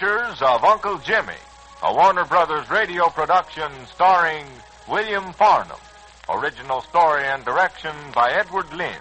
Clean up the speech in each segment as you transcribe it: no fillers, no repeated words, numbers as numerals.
Adventures of Uncle Jimmy, a Warner Brothers radio production starring William Farnum. Original story and direction by Edward Lynn.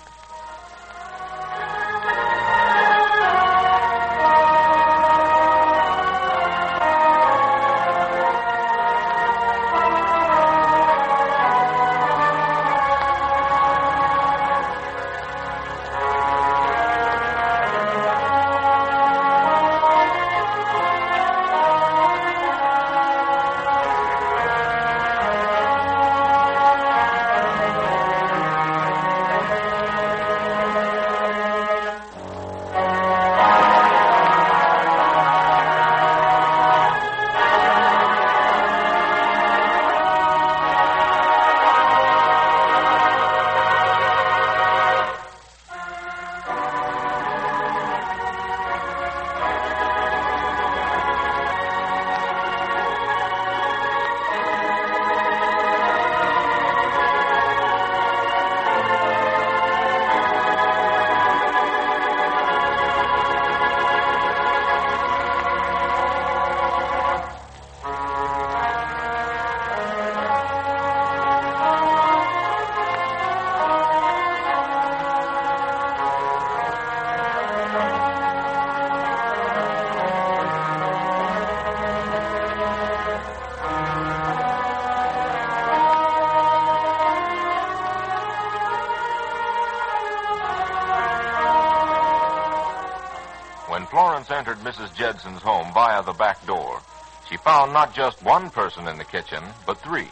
When Florence entered Mrs. Jedson's home via the back door, she found not just one person in the kitchen, but three.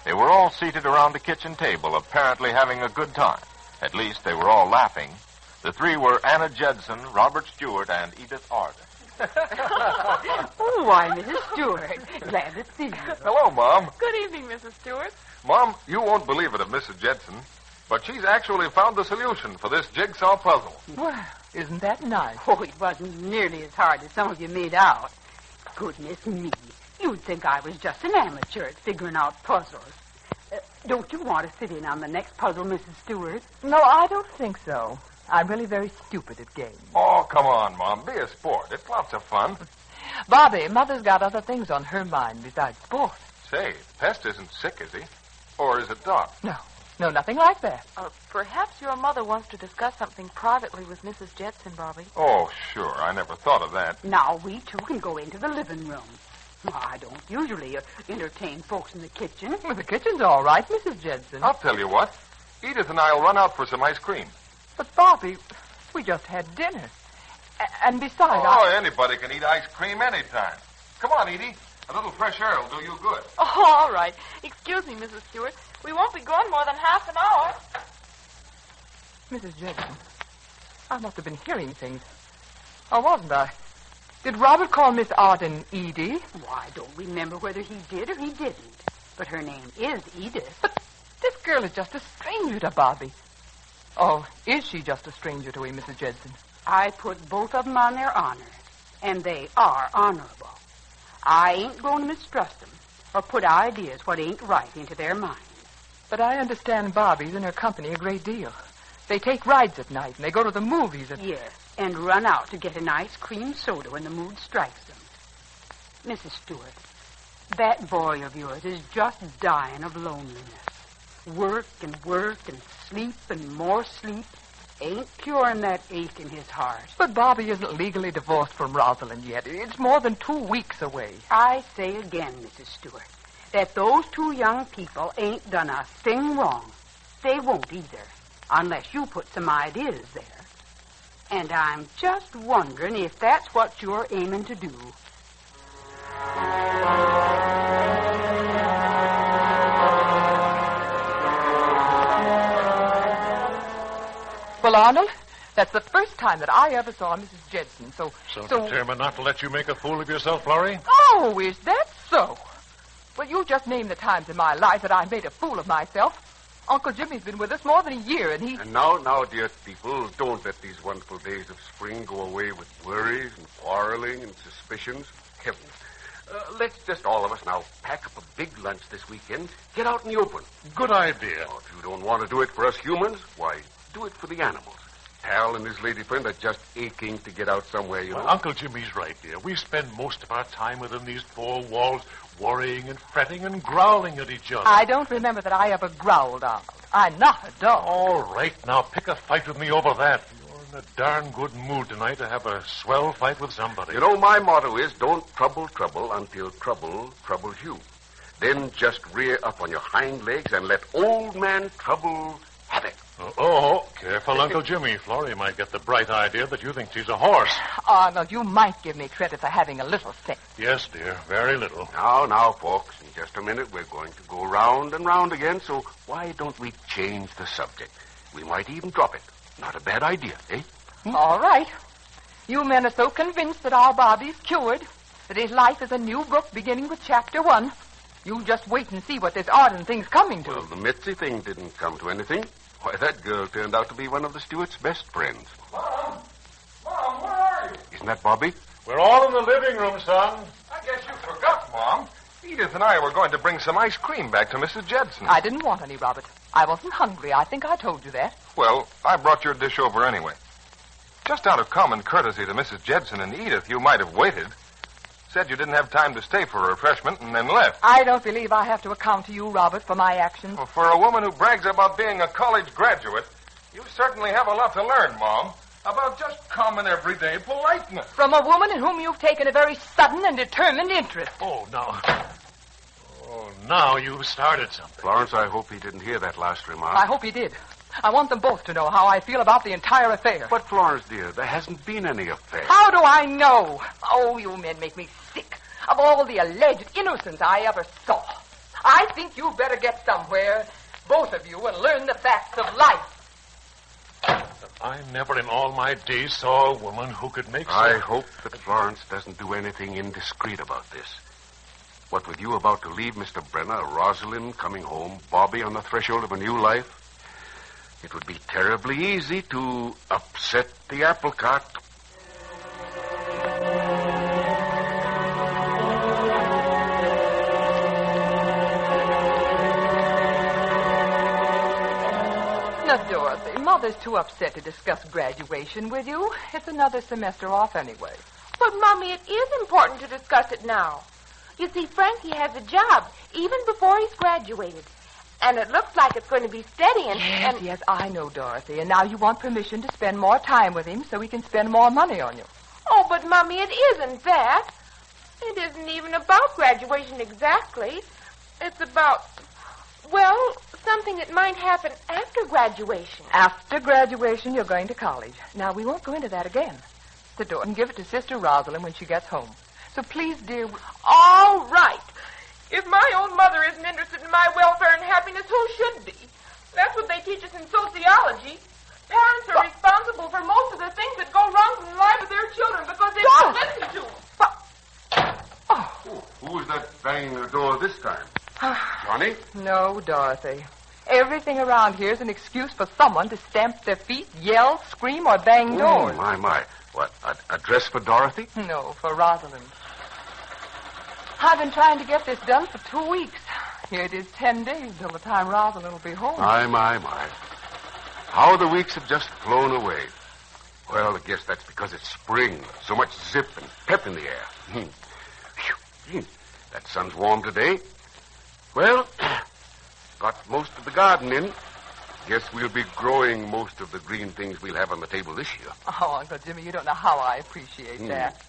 They were all seated around the kitchen table, apparently having a good time. At least they were all laughing. The three were Anna Jedson, Robert Stewart, and Edith Arden. Oh, why, Mrs. Stewart. Glad to see you. Hello, Mom. Good evening, Mrs. Stewart. Mom, you won't believe it of Mrs. Jedson, but she's actually found the solution for this jigsaw puzzle. Well, isn't that nice? Oh, it wasn't nearly as hard as some of you made out. Goodness me. You'd think I was just an amateur at figuring out puzzles. Don't you want to sit in on the next puzzle, Mrs. Stewart? No, I don't think so. I'm really very stupid at games. Oh, come on, Mom. Be a sport. It's lots of fun. Bobby, Mother's got other things on her mind besides sport. Say, Pest isn't sick, is he? Or is it Doc? No, nothing like that. Perhaps your mother wants to discuss something privately with Mrs. Jedson, Bobby. Oh, sure. I never thought of that. Now, we two can go into the living room. I don't usually entertain folks in the kitchen. Well, the kitchen's all right, Mrs. Jedson. I'll tell you what. Edith and I'll run out for some ice cream. But, Bobby, we just had dinner. And besides, anybody can eat ice cream anytime. Come on, Edie. A little fresh air will do you good. Oh, all right. Excuse me, Mrs. Stewart. We won't be gone more than half an hour. Mrs. Jedson, I must have been hearing things. Or wasn't I? Did Robert call Miss Arden Edie? Well, I don't remember whether he did or he didn't. But her name is Edith. But this girl is just a stranger to Bobby. Oh, is she just a stranger to him, Mrs. Jedson? I put both of them on their honor, and they are honorable. I ain't going to mistrust them or put ideas what ain't right into their minds. But I understand Bobby's in her company a great deal. They take rides at night, and they go to the movies. Yes, and run out to get an ice cream soda when the mood strikes them. Mrs. Stewart, that boy of yours is just dying of loneliness. Work and sleep and more sleep ain't curing that ache in his heart. But Bobby isn't legally divorced from Rosalind yet. It's more than 2 weeks away. I say again, Mrs. Stewart, that those two young people ain't done a thing wrong. They won't either, unless you put some ideas there. And I'm just wondering if that's what you're aiming to do. Well, Arnold, that's the first time that I ever saw Mrs. Jedson, so determined not to let you make a fool of yourself, Florrie? Oh, is that so? Well, you just named the times in my life that I made a fool of myself. Uncle Jimmy's been with us more than a year, and he... And now, dear people, don't let these wonderful days of spring go away with worries and quarreling and suspicions. Heavens. Let's just all of us now pack up a big lunch this weekend, get out in the open. Good idea. Oh, if you don't want to do it for us humans, why, do it for the animals. pal and his lady friend are just aching to get out somewhere, you know. Well, Uncle Jimmy's right, dear. We spend most of our time within these four walls, worrying and fretting and growling at each other. I don't remember that I ever growled, Arnold. I'm not a dog. All right, now pick a fight with me over that. You're in a darn good mood tonight to have a swell fight with somebody. You know, my motto is don't trouble trouble until trouble troubles you. Then just rear up on your hind legs and let old man Trouble have it. Oh, careful, Uncle Jimmy. Florrie might get the bright idea that you think she's a horse. Arnold, you might give me credit for having a little sense. Yes, dear, very little. Now, folks, in just a minute we're going to go round and round again, so why don't we change the subject? We might even drop it. Not a bad idea, eh? All right. You men are so convinced that our Bobby's cured, that his life is a new book beginning with chapter 1. You just wait and see what this Arden thing's coming to. Well, the Mitzi thing didn't come to anything. Why, that girl turned out to be one of the Stewart's best friends. Mom, where are you? Isn't that Bobby? We're all in the living room, son. I guess you forgot, Mom. Edith and I were going to bring some ice cream back to Mrs. Judson. I didn't want any, Robert. I wasn't hungry. I think I told you that. Well, I brought your dish over anyway. Just out of common courtesy to Mrs. Judson and Edith, you might have waited. Said you didn't have time to stay for refreshment and then left. I don't believe I have to account to you, Robert, for my actions. Well, for a woman who brags about being a college graduate, you certainly have a lot to learn, Mom, about just common everyday politeness. From a woman in whom you've taken a very sudden and determined interest. Oh, now you've started something. Florence, I hope he didn't hear that last remark. I hope he did. I want them both to know how I feel about the entire affair. But, Florence, dear, there hasn't been any affair. How do I know? Oh, you men make me sick. Of all the alleged innocents I ever saw, I think you better get somewhere, both of you, and learn the facts of life. I never in all my days saw a woman who could make I hope that Florence doesn't do anything indiscreet about this. What with you about to leave Mr. Brenner, Rosalind coming home, Bobby on the threshold of a new life, it would be terribly easy to upset the apple cart. Now, Dorothy, Mother's too upset to discuss graduation with you. It's another semester off anyway. But, Mommy, it is important to discuss it now. You see, Frankie has a job, even before he's graduated. And it looks like it's going to be steady and... Yes, I know, Dorothy. And now you want permission to spend more time with him so he can spend more money on you. Oh, but, Mommy, it isn't that. It isn't even about graduation exactly. It's about, well, something that might happen after graduation. After graduation, you're going to college. Now, we won't go into that again. The door and give it to Sister Rosalind when she gets home. So please, dear... All right. If my own mother isn't interested in my welfare and happiness, who should be? That's what they teach us in sociology. Parents are responsible for most of the things that go wrong in the life of their children because they don't listen to them. Who was that banging the door this time? Johnny? No, Dorothy. Everything around here is an excuse for someone to stamp their feet, yell, scream, or bang doors. Oh, my. What, a dress for Dorothy? No, for Rosalind. I've been trying to get this done for 2 weeks. Here it is 10 days till the time Rosalind will be home. My. How the weeks have just flown away. Well, I guess that's because it's spring. So much zip and pep in the air. That sun's warm today. Well, got most of the garden in. Guess we'll be growing most of the green things we'll have on the table this year. Oh, Uncle Jimmy, you don't know how I appreciate that.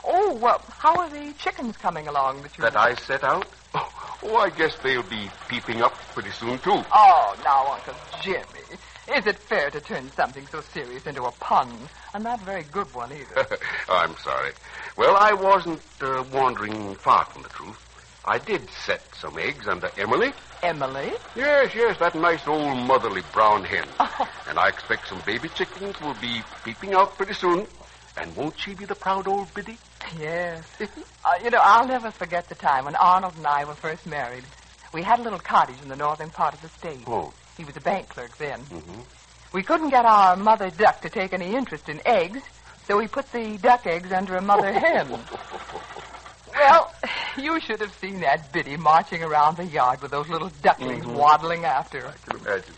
Oh, how are the chickens coming along that I set out? Oh, I guess they'll be peeping up pretty soon, too. Oh, now, Uncle Jimmy, is it fair to turn something so serious into a pun? A not very good one, either. I'm sorry. Well, I wasn't wandering far from the truth. I did set some eggs under Emily. Emily? Yes, that nice old motherly brown hen. And I expect some baby chickens will be peeping out pretty soon. And won't she be the proud old biddy? Yes. I'll never forget the time when Arnold and I were first married. We had a little cottage in the northern part of the state. Oh. He was a bank clerk then. Mm-hmm. We couldn't get our mother duck to take any interest in eggs, so we put the duck eggs under a mother hen. Well, you should have seen that biddy marching around the yard with those little ducklings waddling after her. I can imagine.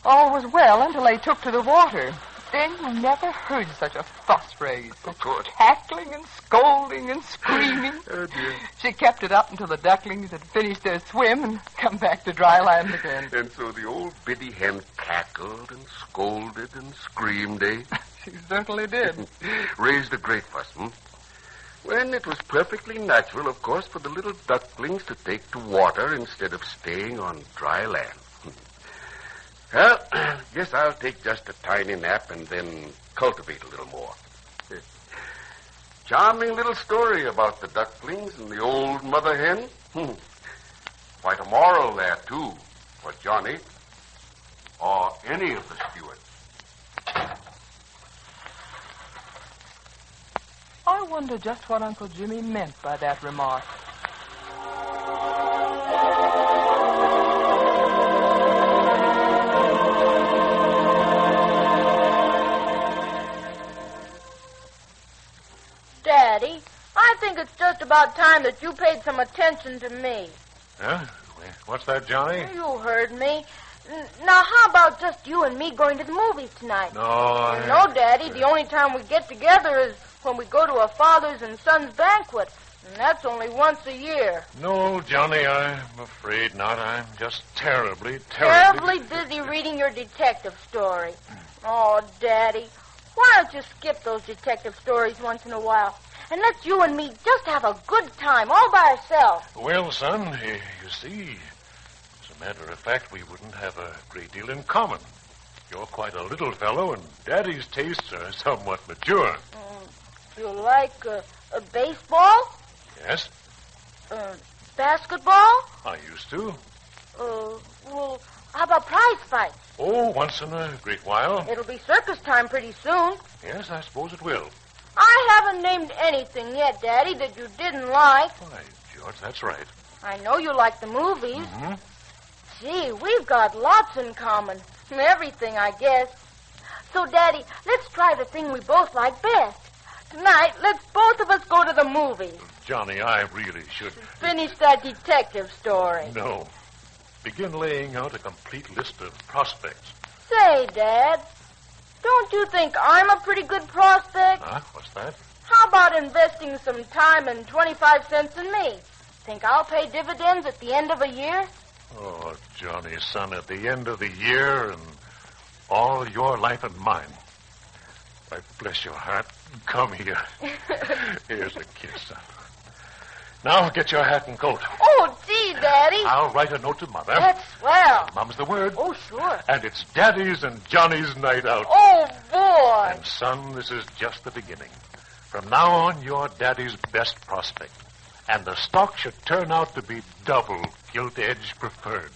All was well until they took to the water. Then you never heard such a fuss raised. Of course. Cackling and scolding and screaming. Oh, dear. She kept it up until the ducklings had finished their swim and come back to dry land again. And so the old biddy hen cackled and scolded and screamed, eh? She certainly did. Raised a great fuss, When it was perfectly natural, of course, for the little ducklings to take to water instead of staying on dry land. Well, guess I'll take just a tiny nap and then cultivate a little more. Charming little story about the ducklings and the old mother hen. Quite a moral there, too, for Johnny or any of the stewards. I wonder just what Uncle Jimmy meant by that remark. Daddy, I think it's just about time that you paid some attention to me. Huh? What's that, Johnny? You heard me. Now, how about just you and me going to the movies tonight? No, No, Daddy, the only time we get together is when we go to a father's and son's banquet. And that's only once a year. No, Johnny, I'm afraid not. I'm just terribly Terribly busy reading your detective story. Oh, Daddy, why don't you skip those detective stories once in a while? And let you and me just have a good time all by ourselves. Well, son, you see, as a matter of fact, we wouldn't have a great deal in common. You're quite a little fellow, and Daddy's tastes are somewhat mature. You like baseball? Yes, Basketball? I used to. Well, how about prize fights? Oh, once in a great while. It'll be circus time pretty soon. Yes, I suppose it will. I haven't named anything yet, Daddy, that you didn't like. Why, George, that's right. I know you like the movies. Mm-hmm. Gee, we've got lots in common. Everything, I guess. So, Daddy, let's try the thing we both like best. Tonight, let's both of us go to the movies. Johnny, I really should... Finish that detective story. No. Begin laying out a complete list of prospects. Say, Dad, don't you think I'm a pretty good prospect? Huh? What's that? How about investing some time and 25 cents in me? Think I'll pay dividends at the end of a year? Oh, Johnny, son, at the end of the year and all your life and mine. I bless your heart. Come here. Here's a kiss, son. Now get your hat and coat. Oh, gee, Daddy. I'll write a note to Mother. That's swell. Mum's the word. Oh, sure. And it's Daddy's and Johnny's night out. Oh, boy. And, son, this is just the beginning. From now on, you're Daddy's best prospect. And the stock should turn out to be double gilt-edge preferred.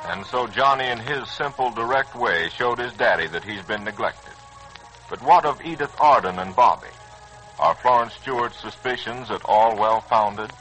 And so Johnny, in his simple, direct way, showed his daddy that he's been neglected. But what of Edith Arden and Bobby? Are Florence Stewart's suspicions at all well-founded?